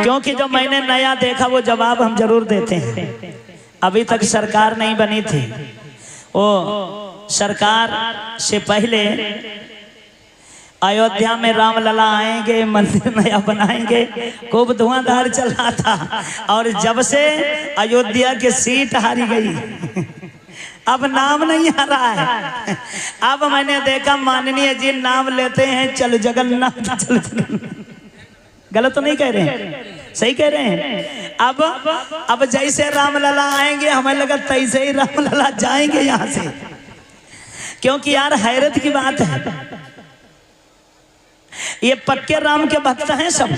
क्योंकि जो मैंने नया देखा वो जवाब हम जरूर देते हैं। अभी तक सरकार नहीं बनी थी, वो सरकार से पहले अयोध्या में रामलला आएंगे, मंदिर नया बनाएंगे, खूब धुआंधार चल रहा था। और जब से अयोध्या की सीट हारी गई अब नाम नहीं आ रहा है। अब मैंने देखा माननीय जी नाम लेते हैं चल जगन्नाथ चल जगन्नाथ। गलत तो नहीं कह रहे हैं, सही कह रहे हैं। अब जैसे रामलला आएंगे हमें लगा तैसे ही रामलला जाएंगे यहाँ से, क्योंकि यार हैरत की बात है, ये पक्के राम के भक्त हैं सब,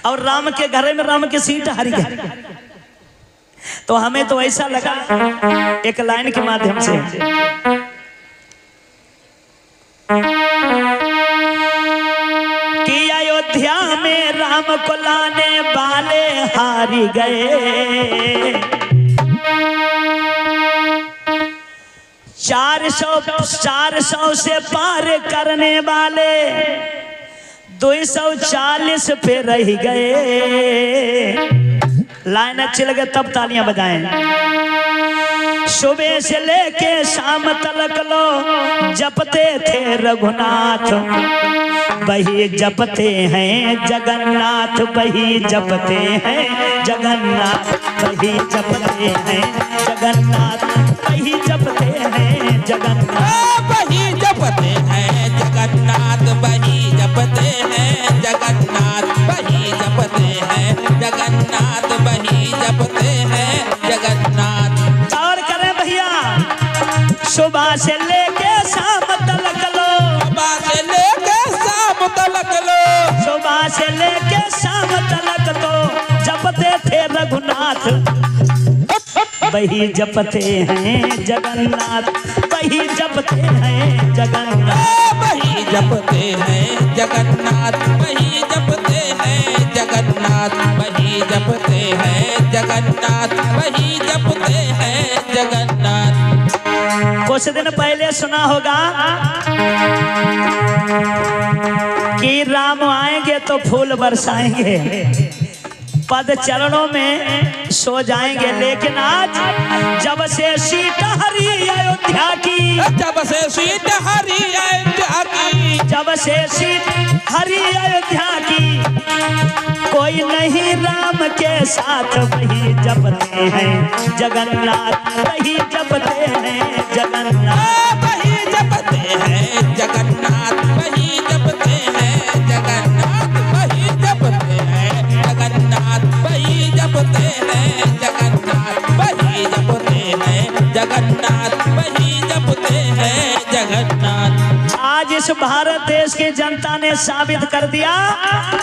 और राम के घर में राम की सीट हारी गई। तो हमें तो ऐसा लगा एक लाइन के माध्यम से कि अयोध्या में राम को लाने वाले हारी गए। 400 से पार करने वाले 240 पे रह गए। लाइन अच्छी लगे तब तालियां बजाएं। सुबह से लेके शाम तक लो जपते थे रघुनाथ, वही जपते हैं जगन्नाथ, वही जपते हैं जगन्नाथ, वही जपते हैं जगन्नाथ, वही जपते हैं जगन्नाथ, वही जपते हैं जगन्नाथ, वही जपते हैं जगन्नाथ, वही जपते हैं जगन्नाथ, वही जपते हैं जगन्नाथ। और करें भैया, सुबह से लेके शाम तक लो, सुबह से लेके शाम तक लो, सुबह से लेके शाम तक तो जपते थे रघुनाथ, वही जपते हैं जगन्नाथ, वही जपते हैं जगन्नाथ, वही जपते हैं जगन्नाथ, वही जपते हैं जगन्नाथ, वही जपते हैं जगन्नाथ, वही जपते हैं जगन्नाथ। कुछ दिन पहले सुना होगा कि राम आएंगे तो फूल बरसाएंगे, पद चरणों में सो जाएंगे। लेकिन आज जब से सीट हरी अयोध्या की, जब से सीट हरी अयोध्या की, जब से सीट हरी अयोध्या की, कोई नहीं राम के साथ, वही जपते हैं जगन्नाथ, वही जपते हैं जगन्नाथ, वही जपते हैं जगन्नाथ, वही जपते हैं जगन्नाथ, वही जपते हैं जगन्नाथ, वही जपते हैं जगन्नाथ, वही जपते हैं जगन्नाथ, वही जपते हैं जगन्नाथ। आज इस भारत देश की जनता ने साबित कर दिया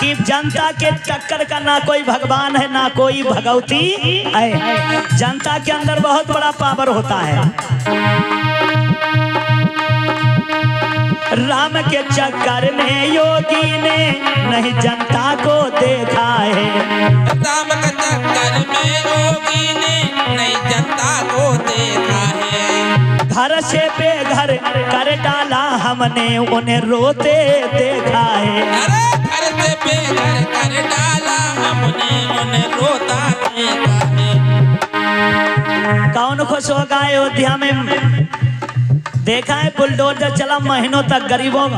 कि जनता के टक्कर का ना कोई भगवान है ना कोई भगवती है। जनता के अंदर बहुत बड़ा पावर होता है। राम के चक्कर में योगी ने नहीं जनता को देखा है, राम के चक्कर में योगी ने नहीं जनता को देखा है। घर से बेघर कर डाला हमने उन्हें रोते देखा है, अरे घर से बेघर कर डाला हमने उन्हें रोता देखा है। कौन खुश होगा अयोध्या में? देखा है बुलडोजर चला, महीनों तक गरीबों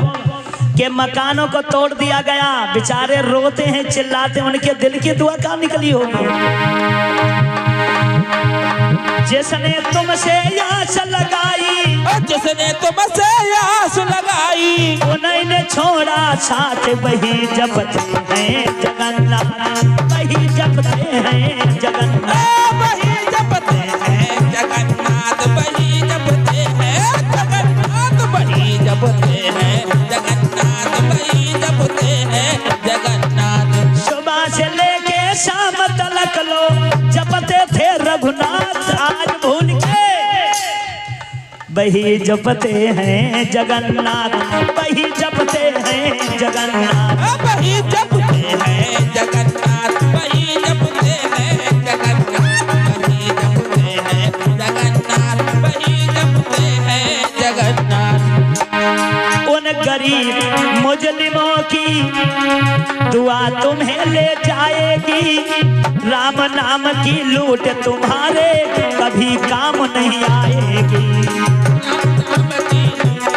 के मकानों को तोड़ दिया गया, बेचारे रोते हैं चिल्लाते हैं, उनके दिल की दुआ कहाँ निकली होगी? जिसने तुमसे आस लगाई, जिसने तुमसे आस लगाई, उन्हीं ने छोड़ा साथ, वही जपते हैं जगन्नाथ, वही जपते हैं जगन्नाथ, वही जपते हैं जगन्नाथ, वही जपते हैं जगन्नाथ, वही जपते हैं जगन्नाथ, वही जपते हैं जगन्नाथ। सुबह से लेके शाम तक लो जपते थे रघुनाथ, आज भूल के वही जपते हैं जगन्नाथ, वही जपते हैं जगन्नाथ, वही जपते हैं जगन्नाथ, वही जपते हैं जगन्नाथ, वही जपते हैं जगन्नाथ, वही जपते हैं जगन्नाथ। उन गरीब मुजलिमों की दुआ दुआ तुम्हें ले जाएगी, राम नाम की लूट तुम्हारे कभी काम नहीं आएगी।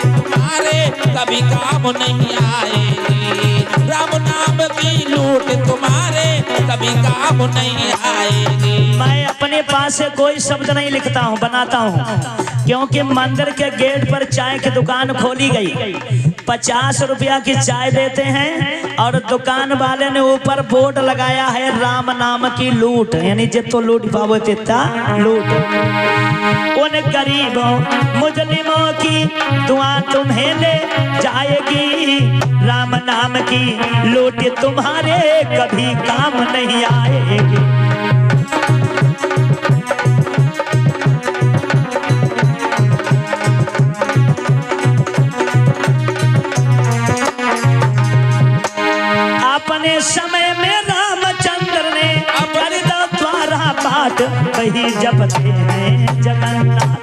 तुम्हारे कभी काम नहीं आएगी, राम नाम की लूट तुम्हारे कभी काम नहीं आएगी। मैं अपने पास से कोई शब्द नहीं लिखता हूँ, बनाता हूँ, क्योंकि मंदिर के गेट पर चाय की दुकान खोली गई। 50 रुपया की चाय देते हैं और दुकान वाले ने ऊपर बोर्ड लगाया है राम नाम की लूट, यानी जितो लूट पावो तिता लूट। उन गरीबों मुजलिमों की दुआ तुम्हें ले जाएगी, राम नाम की लूट तुम्हारे कभी काम नहीं आएगी। अपने समय में रामचंद्र ने कर द्वारा पाठ, वही जपते हैं जगन्नाथ।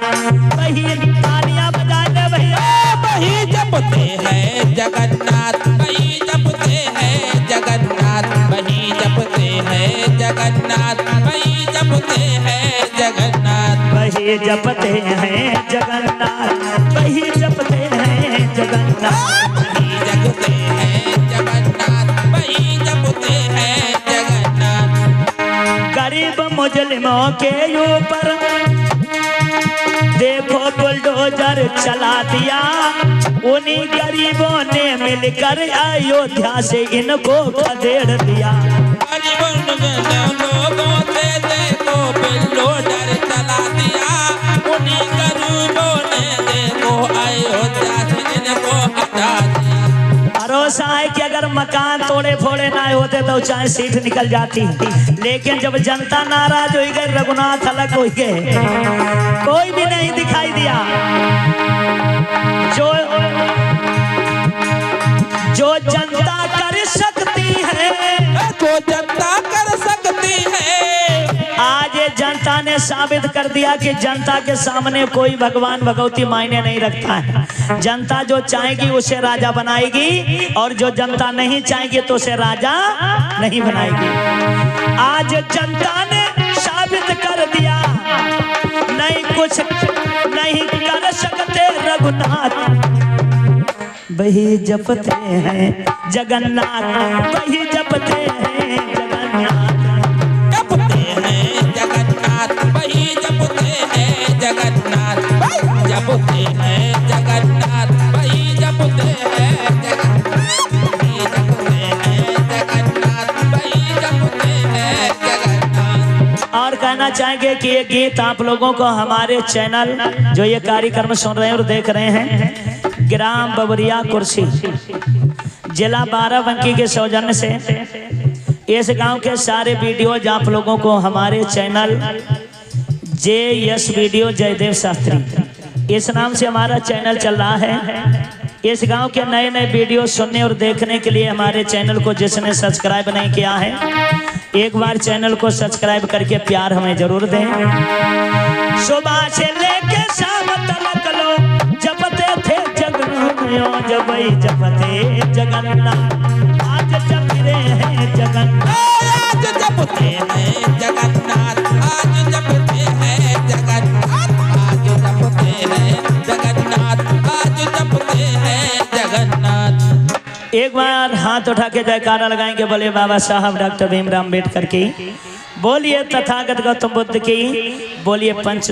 वही तालियां बजा ले भैया, वही जपते हैं जगन्नाथ, वही जपते हैं जगन्नाथ, वही जपते हैं जगन्नाथ, वही जपते हैं जगन्नाथ, वही जपते हैं जगन्नाथ, वही जपते हैं जगन्नाथ, वही जपते हैं जगन्नाथ, वही जपते हैं जगन्नाथ। गरीब मुजलिमों के ऊपर देखो बुलडोजर चला दिया, उन्हीं गरीबों ने मिलकर अयोध्या से इनको खदेड़ दिया। लोगों से देखो बुलडोजर चला दिया, उन्हीं गरीबों ने देखो अयोध्या से इनको हटा दिया। भरोसा है कि अगर मकान तोड़े फोड़े ना होते तो चाहे सीट निकल जाती, लेकिन जब जनता नाराज हो गई, रघुनाथ अलग हो गए, कोई भी नहीं दिखाई दिया। जो जनता कर सकती है, जो जनता कर सकती है, आज जनता ने साबित कर दिया कि जनता के सामने कोई भगवान भगवती मायने नहीं रखता है। जनता जो चाहेगी उसे राजा बनाएगी, और जो जनता नहीं चाहेगी तो उसे राजा नहीं बनाएगी। आज जनता ने साबित कर दिया, नहीं कुछ नहीं कर सकते रघुनाथ। वही जपते हैं जगन्नाथ, वही जपते हैं जगन्नाथ, जपते हैं जगन्नाथ, वही जपते हैं जगन्नाथ, जपते हैं जगन्नाथ, वही जपते हैं जगन्नाथ, वही जपते हैं जगन्नाथ, वही जपते हैं जगन्नाथ। और कहना चाहेंगे कि ये गीत आप लोगों को हमारे चैनल जो ये कार्यक्रम सुन रहे हैं और देख रहे हैं, ग्राम बबरिया कुर्सी जिला बाराबंकी के सौजन्य से इस गांव के सारे वीडियोज आप लोगों को हमारे channel JS video Jaidev Shastri, इस नाम से हमारा चैनल चल रहा है। इस गांव के नए नए वीडियो सुनने और देखने के लिए हमारे चैनल को जिसने सब्सक्राइब नहीं किया है, एक बार चैनल को सब्सक्राइब करके प्यार हमें जरूर दें। सुबह से लेके शाम तक लो जपते थे जगन्नाथ, जब जपते जगन्नाथ, आज जप रहे हैं जगन्नाथ, आज जपते हैं जगन्नाथ, आज जपते हैं जगन्नाथ, आज जपते हैं जगन्नाथ, आज जपते हैं जगन्नाथ। एक बार हाथ उठा के जयकारा लगाएंगे, बोले बाबा साहब डॉक्टर भीमराव अम्बेडकर की, बोलिए तथागत गौतम बुद्ध की, बोलिए पंच